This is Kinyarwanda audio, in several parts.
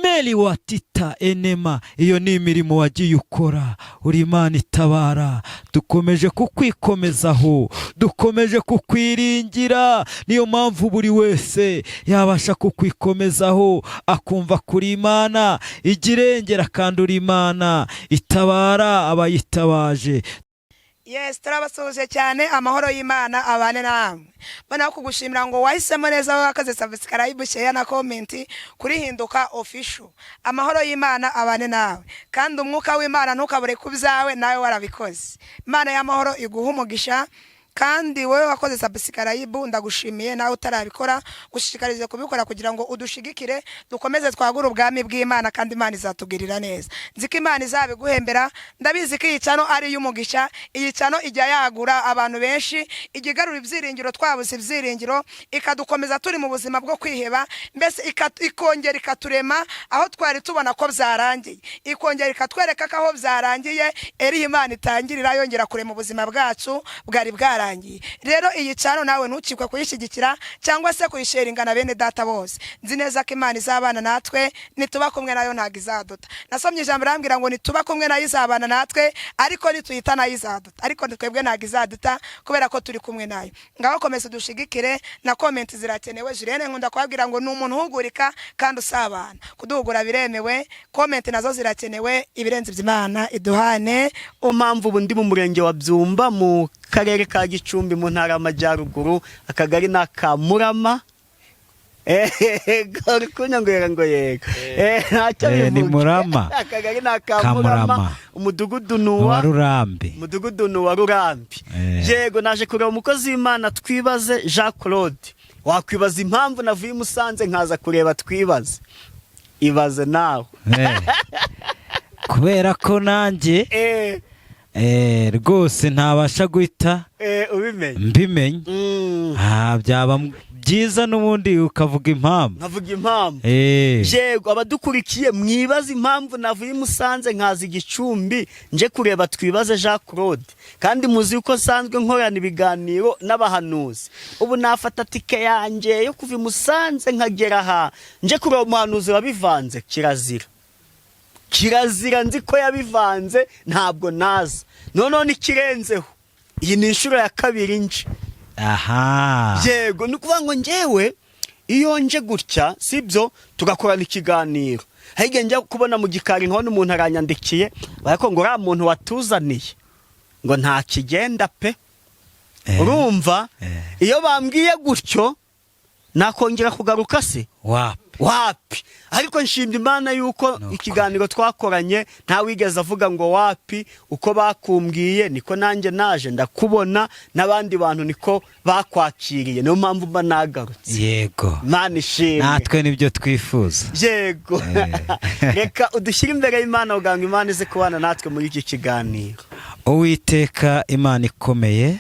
Meli watita enema, iyo ni imirimo wagiye ukora. Uri Imana itabara, dukomeje kukwikomezaho, dukomeje kukwiringira. Niyo mpamvu buri wese yabasha kukwikomezaho akumva kuri Imana igirengera, kandi uri Imana itabara abayitabaje. Yes, turabasuhuje cyane. Amahoro y'Imana abane namwe. Bana kugushimira ngo wahisemo neza wakaze subscribe, share na comment kuri Hinduka Official. Amahoro y'Imana abane nawe, kandi umwuka w'Imana ntukabure kubyawe nawe warabikoze. Imana y'amahoro iguha umugisha, kandi wewe wakoze subscribe ndagushimiye, nawe utarabikora gushishikarize kubikora kugira ngo udushigikire dukomeze twagura ubwami bw'Imana, kandi Imana izatugirira neza. Nziko Imana izabiguhembera, ndabizi ko iyicano ari y'umugisha. Iyicano ijya yagura abantu benshi, igigarura ibyiringiro twabuze ibyiringiro, ikadukomeza turi mu buzima bwo kwiheba, mbese ikongera ikaturema aho twari tubona ko byarangiye, ikongera ikatwereka ko aho byarangiye eri Imana itangirira yongera kurema ubuzima bwacu bwari bwara. Rero iyi cano nawe ntukikwe kuyishigikira cyangwa se kuyisharinga na bene data bose. Nzi neza ko Imana izabana natwe, nituba kumwe nayo ntago izaduta. Nasomye ijambo rambwira ngo nituba kumwe nayo izabana natwe, ariko nituyita nayo izaduta. Ariko twebwe ntago izaduta kubera ko turi kumwe nayo. Ngaho komeza dushigikire, na comment zirakenewe. Julienne nkunda kubabwira ngo ni umuntu uhugurika kandi usabana. Kuduhugura biremewe, comment nazo zirakenewe. Ibirenze by'Imana iduhane. Impamvu ubu ndi mu murenge wa Byumba mu karere ka Gicumbi mu ntara y'Amajyaruguru, akagari na Kamurama. Kunyangwera ngo yego. Ni Murama. Akagari na Kamurama, umudugudu nuwa Rurambi. Umudugudu nuwa Rurambi. Yego, naje kureba umukozi w'Imana Twibaze Jean Claude. Wakwibaza impamvu navuye Musanze nkaza kureba Twibaze. Ibaze nawe. Kubera ko nanjye rwose ntabasha guhita mbimenye. Byaba byiza n'ubundi ukavuga impamvu. Nkavuga impamvu. Yego, abadukurikiye mwibaza impamvu navuye Musanze nkaza Gicumbi nje kureba Twibaze Jean Claude, kandi muzi uko sanzwe nkorana ibiganiro n'abahanuzi. Ubu nafata tike yanjye yo kuva Musanze nkagera aha nje kureba umuhanuzi wabivanze. Kirazira nzi ko yabivanze, ntabwo naza. None nikirenzeho, iyi ni inshuro ya kabiri nje. Yego, nukuvuga ngo njyewe iyo nje gutya sibyo tugakorana ikiganiro, ahige njya kubona mu gikari nkabona umuntu aranyandikiye barako ngo uriya muntu watuzaniye ngo nta kigenda pe. Urumva iyo bambwiye gutyo nakongera kugaruka se wapi. Ariko nshimye Imana yuko ikiganiro twakoranye nta wigeze avuga ngo wapi. Uko bakumbwiye niko nanjye naje ndakubona, n'abandi bantu niko bakwakiriye, niyo mpamvu mba nagarutse. Yego, Imana ishimwe. natwe nibyo twifuza. Yego. Reka udushyire imbere y'Imana kugira ngo Imana ize kubana natwe muri iki kiganiro. Uwiteka Imana ikomeye,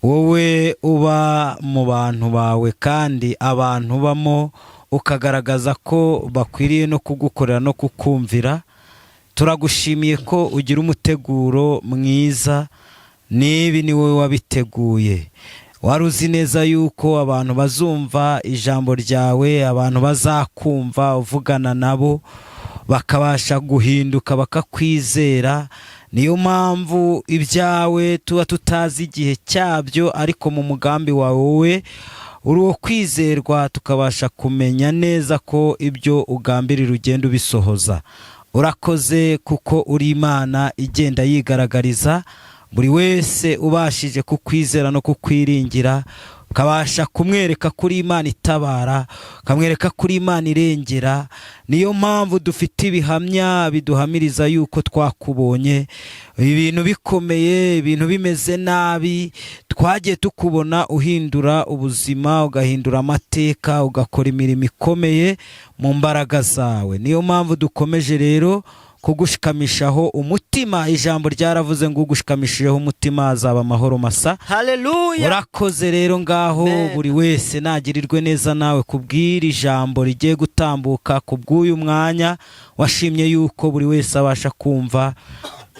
wowe uba mu bantu bawe kandi abantu bamo, ukagaragaza ko bakwiriye no kugukorera no kukumvira. Turagushimiye ko ugira umuteguro mwiza, nibi ni wowe wabiteguye. Waruzi neza yuko abantu bazumva ijambo ryawe, abantu bazakumva uvugana nabo bakabasha guhinduka bakakwizera. Niyo mpamvu ibyawe tuba tutazi igihe cyabyo, ariko mu mugambi wawe wowe uri uwo kwizerwa, tukabasha kumenya neza ko ibyo ugambirira ugenda ubisohoza. Urakoze kuko uri Imana igenda yigaragariza buri wese ubashije kukwizera no kukwiringira, ukabasha kumwereka kuri Imana itabara, ukamwereka kuri Imana irengera. Niyo mpamvu dufite ibihamya biduhamiriza yuko twakubonye ibintu bikomeye, ibintu bimeze nabi, twagiye tukubona uhindura ubuzima, ugahindura amateka, ugakora imirimo ikomeye mu mbaraga zawe. Niyo mpamvu dukomeje rero kugushikamishaho umutima. Ijambo ryaravuze ngo ugushikamishijeho umutima azaba amahoro masa. Haleluya. Urakoze rero ngaho buri wese nagirirwe neza nawe kubwira ijambo rigiye gutambuka kubw'uyu mwanya. Washimye yuko buri wese abasha kumva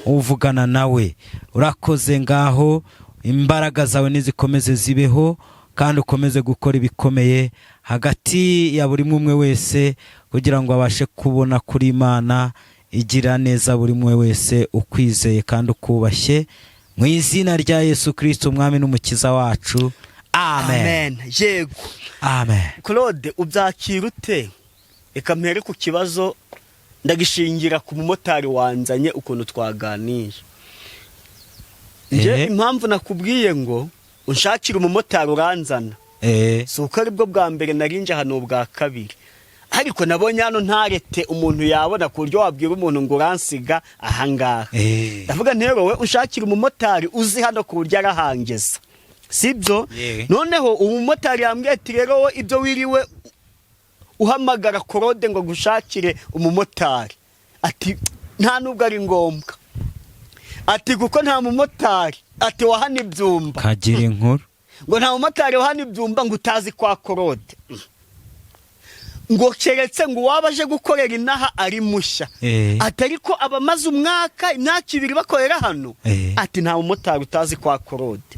uvugana nawe. Urakoze ngaho, imbaraga zawe nizikomeze zibeho, kandi ukomeze gukora ibikomeye hagati ya buri umwe wese kugira ngo abashe kubona kuri Imana igira neza buri umwe wese ukwizeye kandi ukubashye mu izina rya Yesu Kristo umwami n'umukiza wacu. Amen. Yego. Amen. Claude, ubyakira ute? Reka mpere ku kibazo ndagishingira ku mumotari wanzanye ukuntu twaganira. Nje impamvu nakubwiye ngo unshakira umumotari uranzana. Si uko aribwo bwa mbere narinje hano bwa kabiri. Ariko nabonye hano ntarete umuntu yabona ku buryo wabwira umuntu ngo uransiga ahangaha. Ndavuga ntero we unshakira umumotari uzi hano ku buryo arahangeza. Sibyo? Noneho umumotari yambwiye ati rero we ibyo wiriwe uhamagara Claude ngo gushakire umumotari. Ati nta nubwo ari ngombwa. Ati kuko nta mumotari. Ati wahana ibyumba. Kagira inkuru. Ngo nta mumotari wahana ibyumba ngo utazi kwa Claude. Ngo keretse ngo wabaje gukorera inaha ari mushya. Ati ariko abamaze umwaka imyaka 2 bakorera hano. Ati nta mumotari utazi kwa Claude.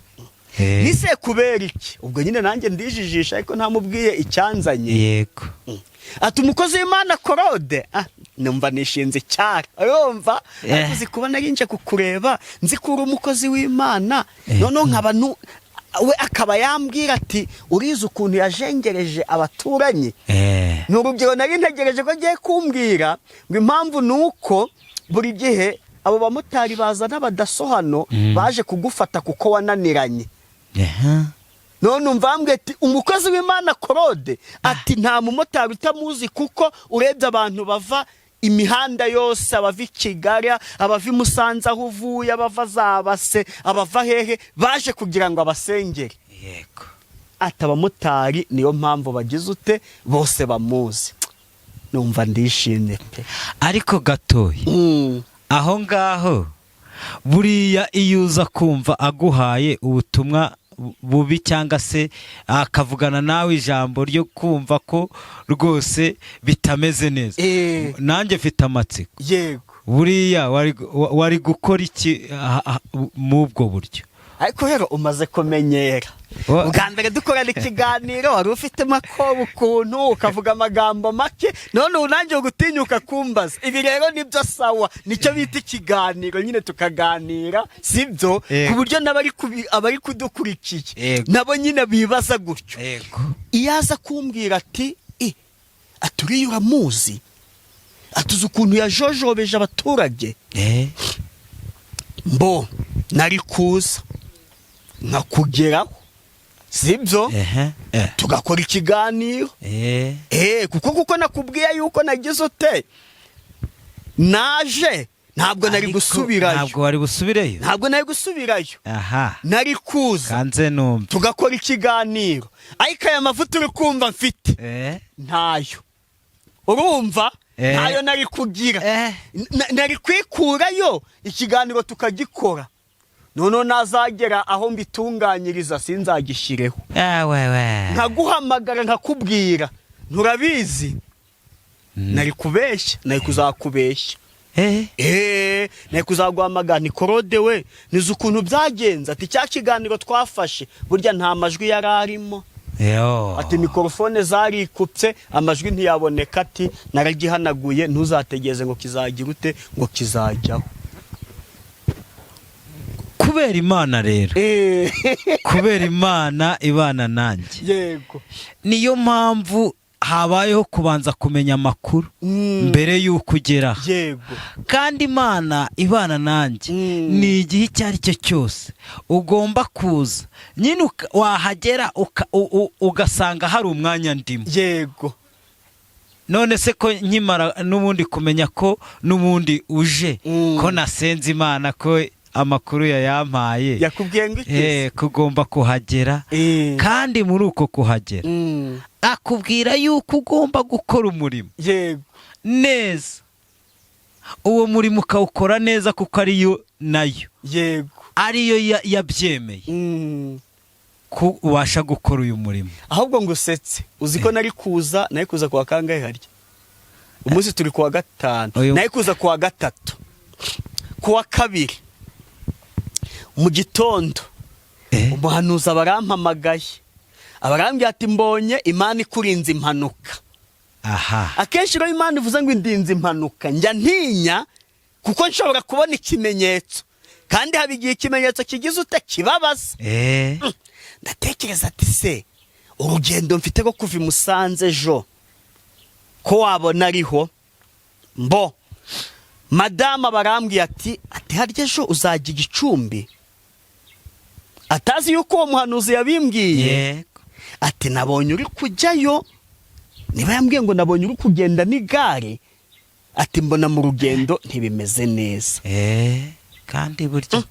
Nise kubera iki? Ubwo nyine nanjye ndijijisha ariko ntamubwiye icyanzanye. Yego. Ati umukozi w'Imana Claude. Numva nishinze cyane. Urumva? Uzi kuba narinje kukureba nzikura umukozi w'Imana. None nkaba we akaba yambwira ati urize ukuntu yajengereje abaturanyi. N'urugero nari ntegereje ko agiye kumbwira ngo impamvu nuko buri gihe abo bamotari bazana badasohano baje kugufata kuko wananiranye. None umvambwe ati umukozi w'Imana Claude ati nta mumotari utamuzi kuko urebye abantu bava imihanda yose abava i Kigali abava i Musanze aho uvuye abava Zabase abava hehe baje kugira ngo abasengere. Yego. Ati abamotari niyo mpamvu bagize ute bose bamuzi. Numva ndishimye pe. Ariko gatoyi. Aho ngaho buriya iyo uza kumva aguhaye ubutumwa bubi cyangwa se akavugana nawe ijambo ryo kumva ko rwose bitameze neza. Nanjye mfite amatsiko. Yego. Buriya wari gukora iki mu ubwo buryo? Ariko rero umaze kumenyera. Ubwa mbere dukorana ikiganiro wari ufite makobo ukuntu ukavuga amagambo make none unanjye gutinyuka kumbaza. Ibi rero nibyo sawa nicyo bita ikiganiro nyine tukaganira sibyo ku buryo abari kudukurikiye nabo nyine bibaza gutyo. Iyaza kumbwira ati aturiye uramuzi atuze ukuntu yajojobeje abaturage mbo nari kuza nkakugeraho sibyo tugakora ikiganiro kuko nakubwiye yuko nagize ute naje ntabwo nari gusubirayo. Ntabwo nari gusubirayo. Nari kuza kanze numva tugakora ikiganiro ariko aya mavuta uri kumva mfite ntayo urumva ntayo nari kugira. Nari kwikurayo ikiganiro tukagikora none nazagera aho mbitunganyiriza sinzagishireho. Nkaguhamagara nkakubwira nturabizi nari kubeshya nari kuzakubeshya. Nari kuzaguhamagara ni Claude we nizo ukuntu byagenze ati cya kiganiro twafashe burya nta majwi yari arimo. Ati mikrofone zarikupse amajwi ntiyaboneka ati naragihanaguye ntuzategeze ngo kizagira ute ngo kizajyaho. Kubera Imana rero. Kubera Imana ibana nanjye. Yego. Niyo mpamvu habayeho kubanza kumenya amakuru mbere y'uko ugera. Yego. Kandi Imana ibana nanjye ni igihe icyo ari cyo cyose ugomba kuza nyine wahagera ugasanga hari umwanya ndimo. Yego. None se ko nkimara n'ubundi kumenya ko n'ubundi uje ko nasenze Imana ko amakuru yampaye yakubwiye ngo iki kugomba kuhagera kandi muri uko kuhagera akubwira yuko ugomba gukora umurimo neza. Uwo murimo ukawukora neza kuko ariyo nayo ariyo yabyemeye ko ubasha gukora uyu murimo. Ahubwo ngo usetse uzi ko nari kuza kuwa kangahe harya umunsi turi kuwa 5 nari kuza kuwa 3 kuwa 2 mu gitondo umuhanuzi barampamagaye abarambwira ati mbonye Imana ikurinze impanuka. aha Akenshi rero Imana ivuze ngo indinze impanuka njya ntinya kuko nshobora kubona ikimenyetso kandi haba igihe ikimenyetso kigize utakibabaza. Ndatekereza ati se urugendo mfite rwo kuva i Musanze ejo ko wabona ariho mbo madama barambwiye ati harya ejo uzajya Gicumbi, atazi yuko uwo muhanuzi yabimbwiye. Ati nabonye uri kujyayo, niba yambwiye ngo nabonye uri kugenda n'igare, ati mbona mu rugendo ntibimeze neza. kandi buryo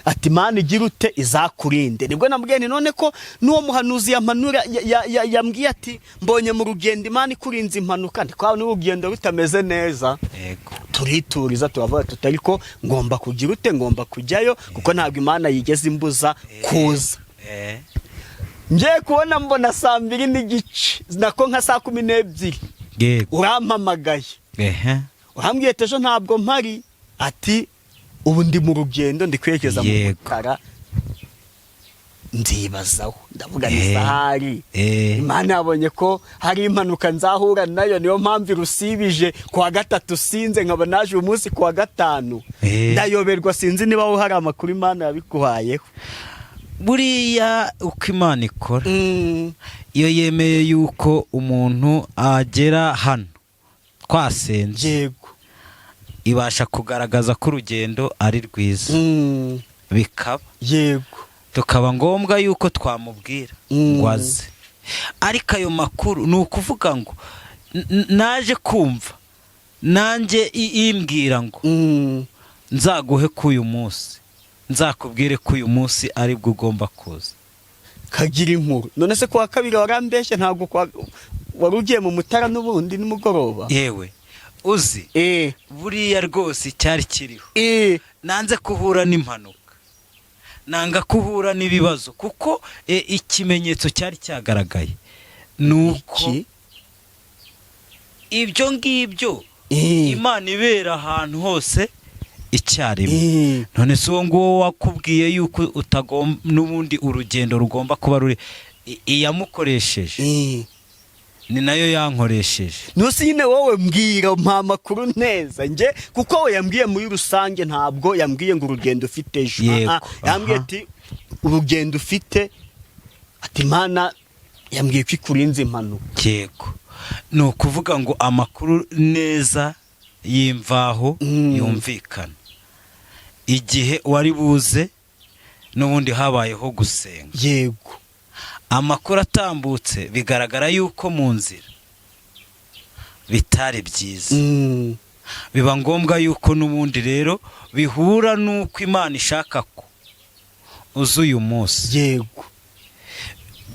ati Imana igira ute izakurinde. Nibwo namubwiye none ko n'uwo muhanuzi yamanura yambwiye ati mbonye mu rugendo Imana ikurinze impanuka, ndi kwa n'urugendo rutameze neza. Turituriza turavuga tutari ko ngomba kugira ute, ngomba kujyayo kuko ntabwo Imana yigeze imbuza kuza. Nje kubona mbona 2:30 nako nka 12:00 urampamagaye. Urambwiye ejo ntabwo mpari, ati ubu ndi mu rugendo ndi kwerekeza mu Mutara. Ndibazaho ndavuga ni sahari Imana yabonye ko hari impanuka nzahura nayo, niyo mpamvu irusibije kuwa 3 sinze nkaba naje umunsi kuwa 5. Ndayoberwa sinzi niba hari amakuru Imana yabikuhayeho. Buriya uko Imana ikora, iyo yemeye yuko umuntu agera hano twasenze, ibasha kugaragaza ko urugendo ari rwiza, bikaba tukaba ngombwa yuko twamubwira ngo aze. Ariko ayo makuru ni ukuvuga ngo naje kumva nanjye imbwira ngo nzaguhe k'uyu munsi, nzakubwire ko uyu munsi ari bwo ugomba kuza. Kagira inkuru. None se kuwa 2 warambeshye ntabwo wari ugiye mu Mutara n'ubundi nimugoroba? Yewe uzi buriya rwose cyari kiriho. Nanze kuhura n'impanuka, nanga kuhura n'ibibazo kuko ikimenyetso cyari cyagaragaye nuko ibyo ngibyo Imana ibera ahantu hose icyarimwe. None se uwo nguwo wakubwiye yuko utagomba n'ubundi urugendo rugomba kuba ruri, iyamukoresheje ni nayo yankoresheje. Nusi nyine wowe mbwira mpa makuru neza nje kuko we yambwiye muri rusange, ntabwo yambwiye ngo urugendo ufite ejo. Yambwiye ati urugendo ufite, ati Imana yambwiye ko ikurinze impanuka. Ni ukuvuga ngo amakuru neza y'imvaho yumvikana. Igihe wari buze n'ubundi habayeho gusenga. Amakuru atambutse bigaragara yuko mu nzira bitari byiza, biba ngombwa yuko n'ubundi rero bihura n'uko Imana ishaka ko uza uyu munsi.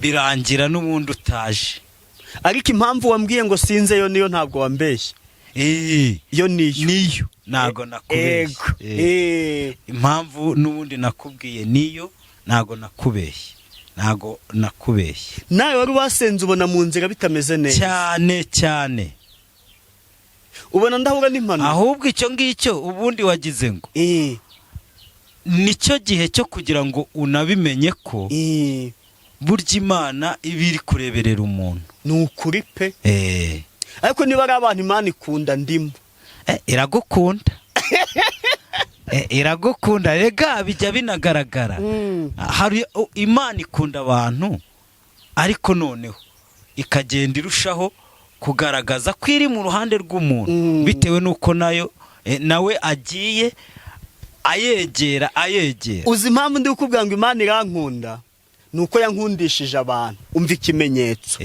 Birangira n'ubundi utaje. Ariko impamvu wambwiye ngo sinzeyo niyo ntabwo wambeshye. Iyo niyo ntago nakubeshye. Impamvu n'ubundi nakubwiye niyo ntago nakubeshye. Nawe wari wasenze ubona mu nzira bitameze neza cyane. Ubona ndahura n'impanuka. Ahubwo icyo ngicyo ubundi wagize ngo nicyo gihe cyo kugira ngo unabimenye ko burya Imana iba iri kureberera umuntu. Ni ukuri pe. Ariko niba ari abantu Imana ikunda ndimo. Iragukunda. Iragukunda rega bijya binagaragara. Hari Imana ikunda abantu, ariko noneho ikagenda irushaho kugaragaza ko iri mu ruhande rw'umuntu bitewe nuko nawe agiye ayegera. Uzi impamvu ndi kukubwira ngo Imana irankunda, nuko yankundishije abantu. Umva ikimenyetso.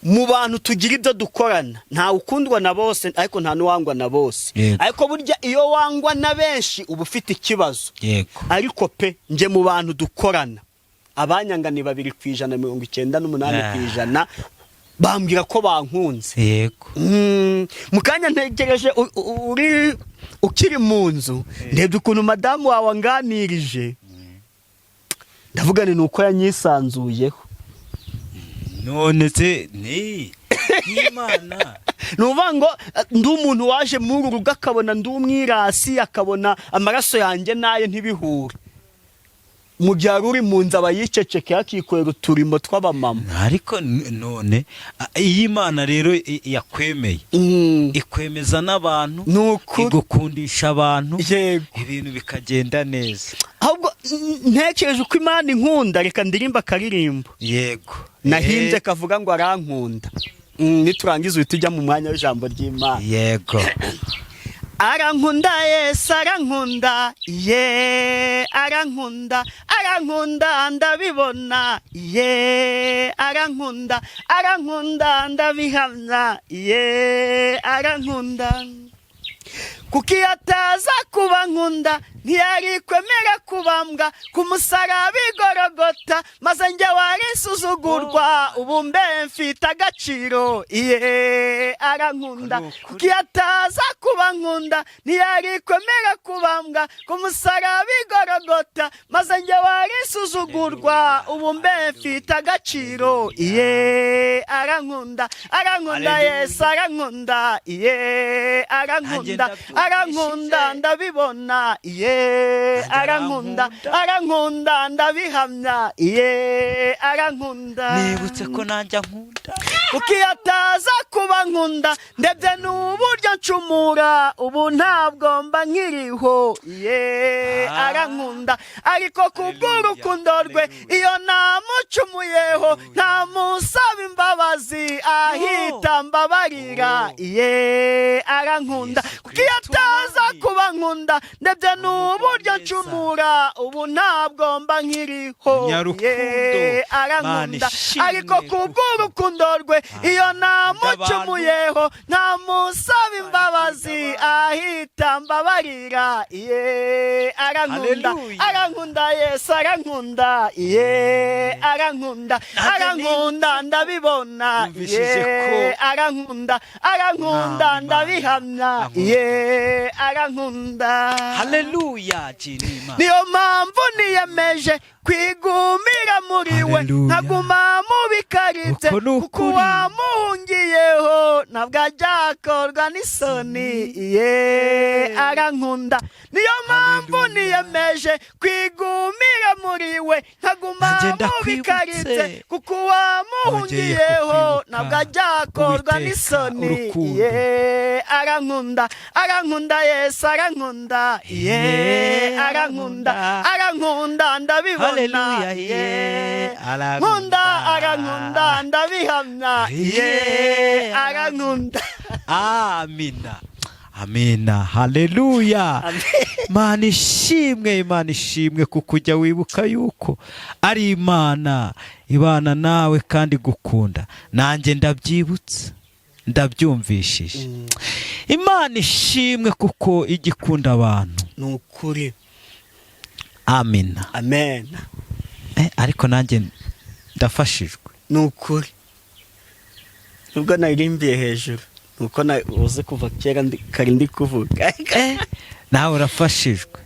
Mu bantu tugira ibyo dukorana, nta ukundwa na bose ariko nta nuwangwa na bose. Ariko burya iyo wangwa na benshi uba ufite ikibazo. Ariko pe nje mu bantu dukorana, abanyanga ni 2%, 98% bambwira ko bankunze. Mukanya ntegereje ukiri mu nzu, ndebye ukuntu madamu wawe anganirije, ndavuga ni uko yanyisanzuyeho. None se ni Imana nuvuga ngo ndi umuntu waje muri urugo akabona ndi umwirasi, akabona amaraso yanjye naye ntibihure. mu gihe uri mu nzu aba yicecekeye akikorera uturimo tw'abamama. ariko none iyi Imana rero yakwemeye ikwemeza n'abantu, igukundisha abantu, ibintu bikagenda neza. ahubwo ntekereje uko Imana inkunda, reka ndirimba akaririmbo yego nahimbye kavuga ngo arankunda. Niturangiza uhita ujya mu mwanya w'ijambo ry'Imana. yego arankunda Yesu arankunda, arankunda, arankunda ndabibona, arankunda, arankunda ndabihamya, arankunda. kuko iyo ataza kuba nkunda ntiyari kwemera kubambwa ku musaraba i Gologota, maze njye wari nsuzugurwa ubu mbe mfite agaciro. arankunda. kuko iyo ataza kuba nkunda ntiyari kwemera kubambwa ku musaraba i Gologota, maze njye wari nsuzugurwa ubu mbe mfite agaciro. arankunda, arankunda Yesu arankunda, arankunda, arankunda ndabibona, arankunda, arankunda ndabihamya, arankunda. nibutse ko nanjye nkunda. kuko iyo ataza kuba nkunda ndebye n'uburyo ncumura ubu ntabwo mba nkiriho. arankunda. ariko kubw'urukundo rwe iyo namucumuyeho ntamusaba imbabazi ahita mbabarira. arankunda. kuko iyo ataza kuba nkunda ndebye n'uburyo ncumura ubu ntabwo mba nkiriho. arankunda. ariko kubw'urukundo rwe iyo namucumuyeho ntamusaba imbabazi ahita mbabarira. arankunda. arankunda Yesu arankunda, arankunda, arankunda ndabibona, arankunda, arankunda ndabihamya, arankunda. haleluya. niyo mpamvu niyemeje kwigumira muri we nkaguma mubikaritse, kuko wamuhungiyeho ntabwo ajyakorwa n'isoni. arankunda. niyo mpamvu niyemeje kwigumira muri we nkaguma mubikaritse, kuko wamuhungiyeho ntabwo ajyakorwa n'isoni. arankunda. arankunda Yesu arankunda, arankunda, arankunda ndabibona, nkunda, arankunda ndabihamya, arankunda. amina. amina. haleluya. Imana ishimwe, Imana ishimwe, kuko ujya wibuka yuko ari Imana ibana nawe kandi gukunda. nanjye ndabyibutse, ndabyumvishije. Imana ishimwe kuko igikunda abantu. ni ukuri. amina. amen. ariko nanjye ndafashijwe. ni ukuri. nubwo naririmbiye hejuru nuko uzi kuva kera kari ndi kuvuga. nawe urafashijwe.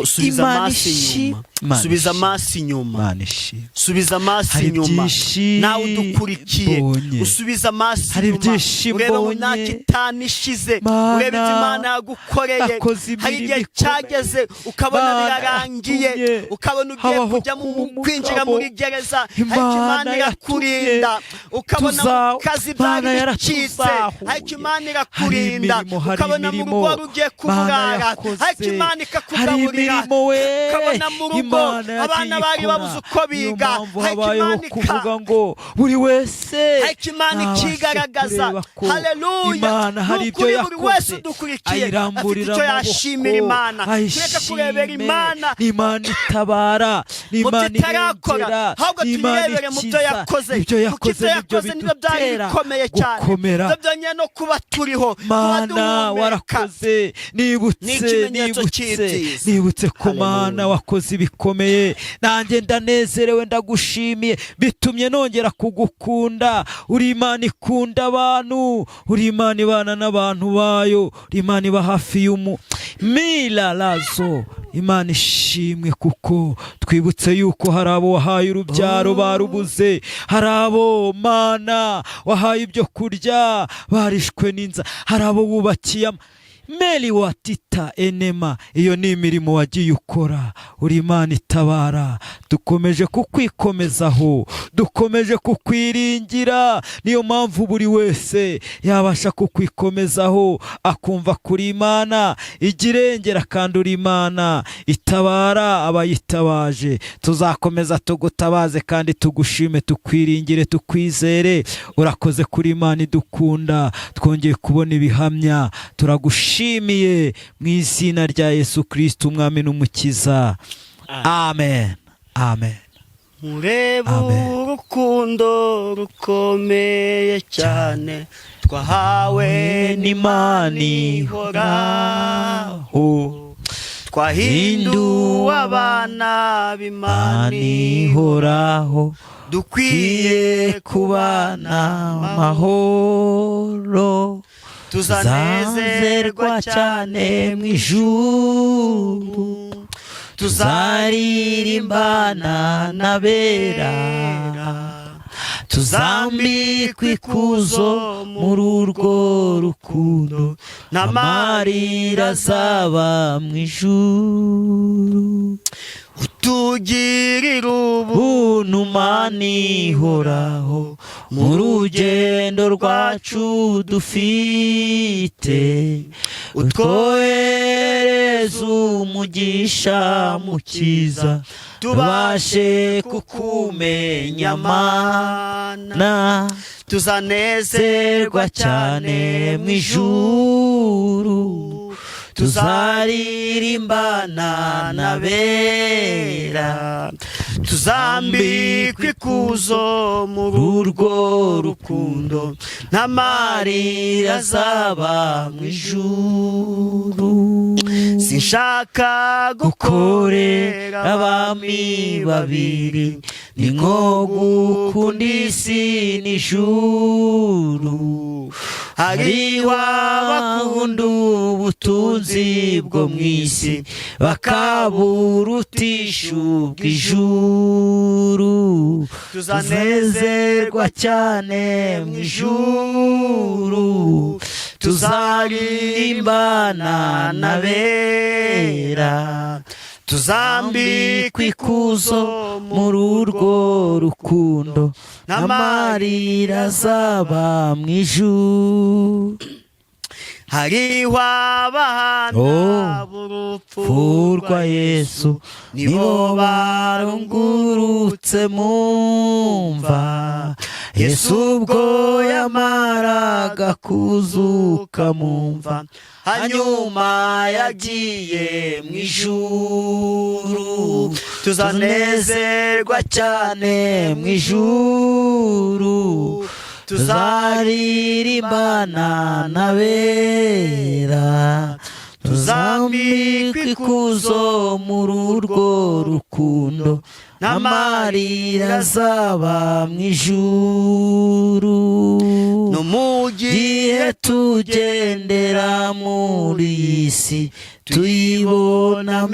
subiza amaso inyuma, subiza amaso inyuma, subiza amaso inyuma. nawe udukurikiye usubiza amaso inyuma, urebe mu myaka itanu ishize, urebe ibyo Imana yagukoreye. hari igihe cyageze ukabona birarangiye, ukabona ugiye kujya kwinjira muri gereza, ariko Imana irakurinda. ukabona mu kazi byari bicitse, ariko Imana irakurinda. ukabona mu rugo rugiye kuburara, ariko Imana ikakugaburira. ukabona mu rugo abana bari babuze uko biga, habayeho kuvuga ngo buri wese Imana ikigaragaza. haleluya. hari ibyo yakoze ayiramburira icyo yashimira Imana. tureke kurebera Imana Imana itabara, Imana itarakora, ahubwo tuyirebere mu byo yakoze. ibyo yakoze nibyo byari bikomeye cyane, ibyo byonyine no kuba turiho, Mana warakoze. nibutse ko Mana wakoze ibikomeye, nanjye ndanezerewe, ndagushimiye, bitumye nongera kugukunda. uri Imana ikunda abantu, uri Imana ibana n'abantu bayo, uri Imana iba hafi milalazo. Imana ishimwe kuko twibutse yuko hari abo wahaye urubyaro barubuze, hari abo Mana wahaye ibyo kurya barishwe n'inzara, hari abo wubakiye. meli watita enema. Iyo ni imirimo wagiye ukora, uri Imana itabara. Dukomeje kukwikomezaho, dukomeje kukwiringira. Niyo mpamvu buri wese yabasha kukwikomezaho akumva kuri Imana igirengera, kandi uri Imana itabara abayitabaje. Tuzakomeza tugutabaze kandi tugushime, tukwiringire, tukwizere. Urakoze kuri Imana idukunda. Twongeye kubona ibihamya, turagushimiye mu izina rya Yesu Kristo, umwami n'umukiza. Amen. Amen. Mureba urukundo rukomeye cyane twahawe n'Imana ihoraho, twahinduwe abana b'Imana ihoraho, dukwiye kubana amahoro. Tuzanezerwa cyane mu ijuru, tuzaririmbana n'abera, tuzambikwa ikuzo muri urwo rukundo, n'amarira azaba mu ijuru. Utugirira ubuntu Mana ihoraho, mu rugendo rwacu dufite, utwohereza umugisha mukiza, tubashe kukumenya Mana. Tuzanezerwa cyane mu ijuru, tuzaririmbana n'abera, tuzambikwa ikuzo muri urwo rukundo, n'amarira azaba mu ijuru. Sinshaka gukorera abami babiri, ni nko gukunda isi n'ijuru. Hariho abakunda ubutunzi bwo mu isi, bakaburutisha ubw'ijuru. Tuzanezerwa cyane mu ijuru, tuzaririmbana n'abera, tuzambikwa ikuzo muri urwo rukundo, n'amarira azaba mu ijuru. Hariho abahana b'urupfu rwa Yesu, nibo barungurutse mu mva. Yesu ubwo yamaraga kuzuka mu mva, hanyuma yagiye mu ijuru. Tuzanezerwa cyane mu ijuru, tuzaririmbana n'abera, tuzambikwa ikuzo muri urwo rukundo, n'amarira azaba mu ijuru. No mu gihe tugendera muri iyi si, tuyibonamo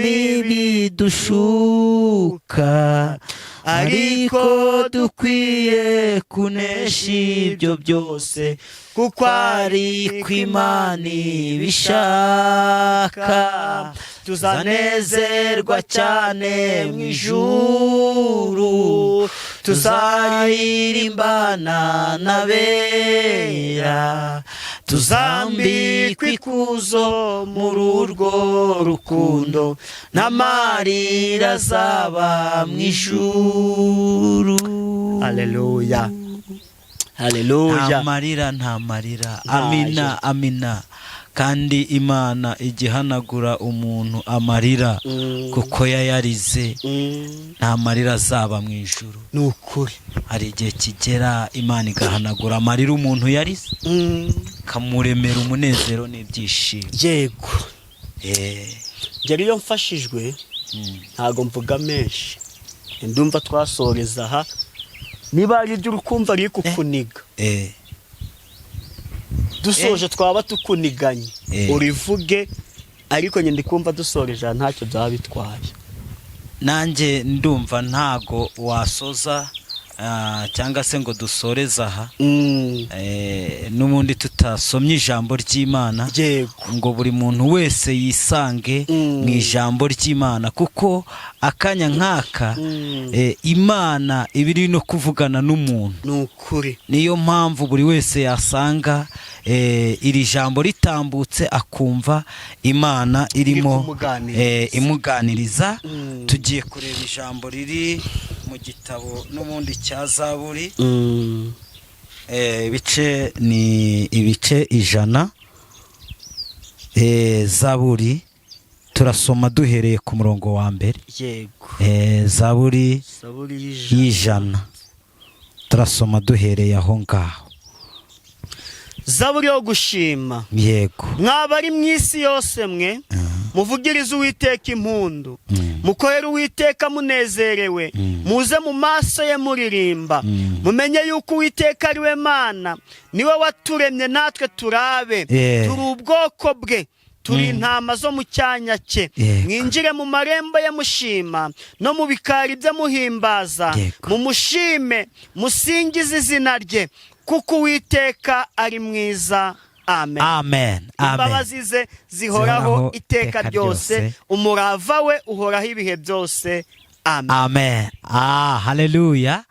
ibidushuka, ariko dukwiye kunesha ibyo byose, kuko ari ko Imana ibishaka. Tuzanezerwa cyane mu ijuru, tuzaririmbana n'abera, tuzambikwa ikuzo muri urwo rukundo, n'amarira azaba mu ijuru. Haleluya, haleluya. Nta marira, nta marira. Amina, amina. Kandi Imana igihanagura umuntu amarira, kuko yayarize, nta marira azaba mu ijuru. Nukuri hari igihe kigera Imana igahanagura amarira umuntu yarize, kamuremera umunezero n'ibyishimo. Yego. Ngeri iyo mfashijwe ntago mvuga menshi, ndumva twasoreza aha. Niba ari ibyo urukumva ari kukuniga, dusoje twaba tukuniganye, urivuge, ariko nyine ndikumva dusoreje ntacyo byaba bitwaye. Nanjye ndumva ntago wasoza cyangwa se ngo dusoreze aha n'ubundi tutasomye ijambo ry'Imana ngo buri muntu wese yisange mu ijambo ry'Imana, kuko akanya nk'aka Imana iba iri no kuvugana n'umuntu. ni ukuri. niyo mpamvu buri wese yasanga iri jambo ritambutse akumva Imana irimo imuganiriza. Tugiye kureba ijambo riri mu gitabo n'ubundi cya Zaburi, ibice ni ibice 100. Zaburi turasoma duhereye ku murongo wa mbere. Zaburi y'100 turasoma duhereye aho ngaho. Zaburi yo gushima. Yego. Mwabari mu isi yose mwe muvugirize Uwiteka impundu, mukorere Uwiteka munezerewe, muze mu maso ye muririmba, mumenye yuko Uwiteka ari we Mana, niwe waturemye natwe turabe, turi ubwoko bwe, turi intama zo mu cyanya cye. Mwinjire mu marembo ye mushima, no mu bikari bye muhimbaza, mumushime, musingize izina rye, kuko Uwiteka ari mwiza. Amen. Amen. Imbabazi ze zihoraho iteka ryose, umurava we uhoraho ibihe byose. Amen. Amen. Haleluya.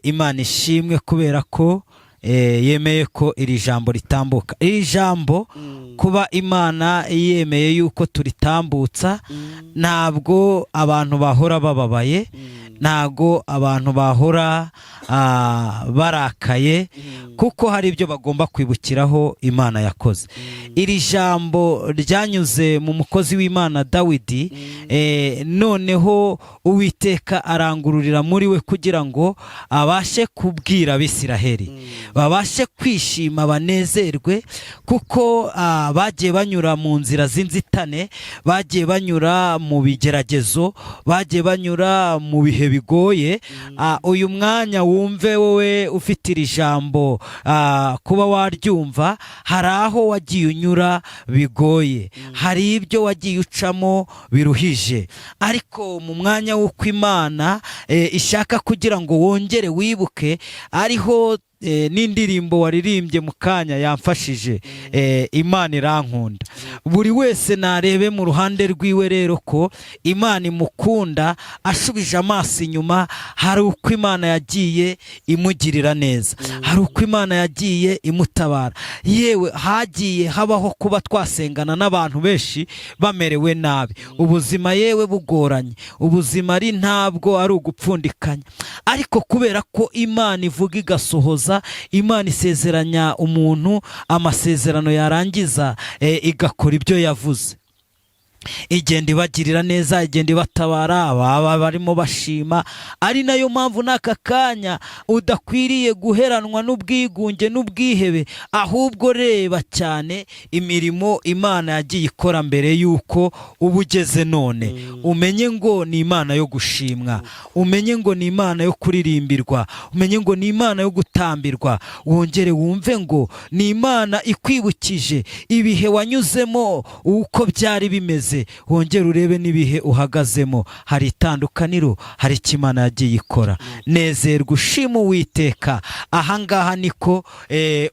Imana ishimwe kubera ko yemeye ko iri jambo ritambuka. Iri jambo kuba Imana yemeye yuko turitambutsa, ntabwo abantu bahora bababaye, ntabwo abantu bahora barakaye, kuko hari ibyo bagomba kwibukiraho Imana yakoze. Iri jambo ryanyuze mu mukozi w'Imana Dawidi, noneho Uwiteka arangururira muri we kugira ngo abashe kubwira Abisiraheli babashe kwishima, banezerwe, kuko bagiye banyura mu nzira z'inzitane, bagiye banyura mu bigeragezo, bagiye banyura mu bihe bigoye. Uyu mwanya wumve wowe ufite iri jambo kuba waryumva, hari aho wagiye unyura bigoye, hari ibyo wagiye ucamo biruhije, ariko mu mwanya w'uko Imana ishaka kugira ngo wongere wibuke, ariho n'indirimbo waririmbye mu kanya yamfashije, Imana irankunda. Buri wese narebe mu ruhande rwiwe rero ko Imana imukunda, ashubije amaso inyuma, hari uko Imana yagiye imugirira neza, hari uko Imana yagiye imutabara. Yewe hagiye habaho kuba twasengana n'abantu benshi bamerewe nabi, ubuzima yewe bugoranye, ubuzima ari ntabwo ari ugupfundikanya, ariko kubera ko Imana ivuga igasohoza, Imana isezeranya umuntu amasezerano, yarangiza igakora ibyo yavuze, igenda ibagirira neza, igenda ibatabara, baba barimo bashima. Ari nayo mpamvu n'aka kanya udakwiriye guheranwa n'ubwigunge n'ubwihebe, ahubwo reba cyane imirimo Imana yagiye ikora mbere yuko uba ugeze none. Umenye ngo ni Imana yo gushimwa, umenye ngo ni Imana yo kuririmbirwa, umenye ngo ni Imana yo gutambirwa. Wongere wumve ngo ni Imana ikwibukije ibihe wanyuzemo uko byari bimeze, wongere urebe n'ibihe uhagazemo, hari itandukaniro, hari icyo Imana yagiye ikora. Nezerwa, ushima Uwiteka. Ahangaha niko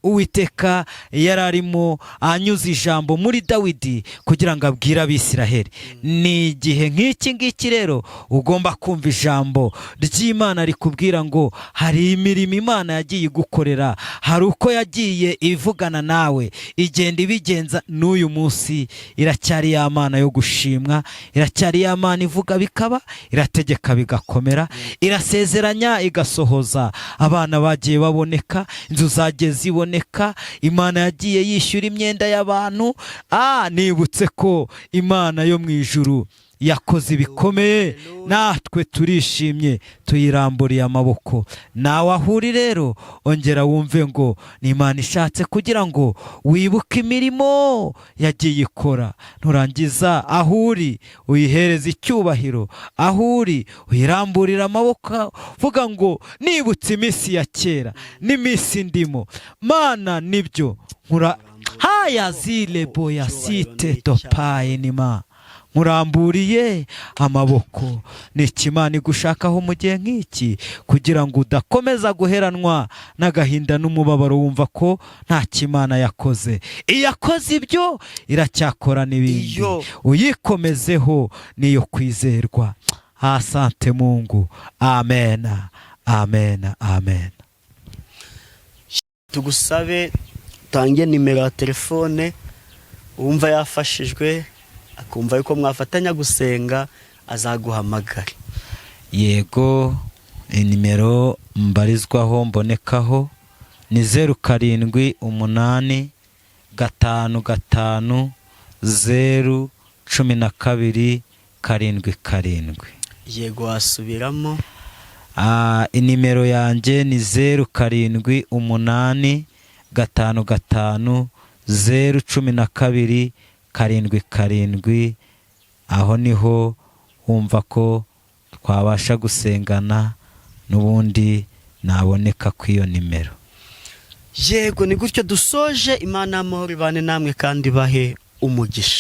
Uwiteka yari arimo anyuza ijambo muri Dawidi kugira ngo abwire Abisiraheli. Ni igihe nk'iki ngiki rero ugomba kumva ijambo ry'Imana rikubwira ngo hari imirimo Imana yagiye igukorera, hari uko yagiye ivugana nawe, igenda ibigenza. N'uyu munsi iracyari ya Mana yo gushimwa, iracyari ya Mana ivuga bikaba, irategeka bigakomera, irasezeranya igasohoza. Abana bagiye baboneka, inzu zagiye ziboneka, Imana yagiye yishyura imyenda y'abantu. Nibutse ko Imana yo mu ijuru yakoze ibikomeye, natwe turishimye, tuyiramburiye amaboko. Nawe ahuri rero ongera wumve ngo ni Imana ishatse kugira ngo wibuke imirimo yagiye ikora. Nurangiza ahuri uyihereza icyubahiro, ahuri uyiramburira amaboko, vuga ngo nibutse iminsi ya kera n'iminsi ndimo. Mana nibyo nkura haya zile boya site topaye nima nkuramburiye amaboko. Ni iki Imana igushakaho mu gihe nk'iki, kugira ngo udakomeza guheranwa n'agahinda n'umubabaro wumva ko nta Imana yakoze. Iyo yakoze ibyo iracyakora n'ibindi. Uyikomezeho niyo kwizerwa. Asante Mungu. Amen, amen, amen. Tugusabe tange nimero ya telefone, wumva yafashijwe akumva yuko mwafatanya gusenga azaguhamagara. Yego, nimero mbarizwaho mbonekaho ni 0785501277. Yego, wasubiramo? Inimero yanjye ni 0785501277. Aho niho wumva ko twabasha gusengana, n'ubundi naboneka ku iyo nimero. Yego, ni gutyo dusoje. Imana y'amahoro ibane namwe kandi bahe umugisha.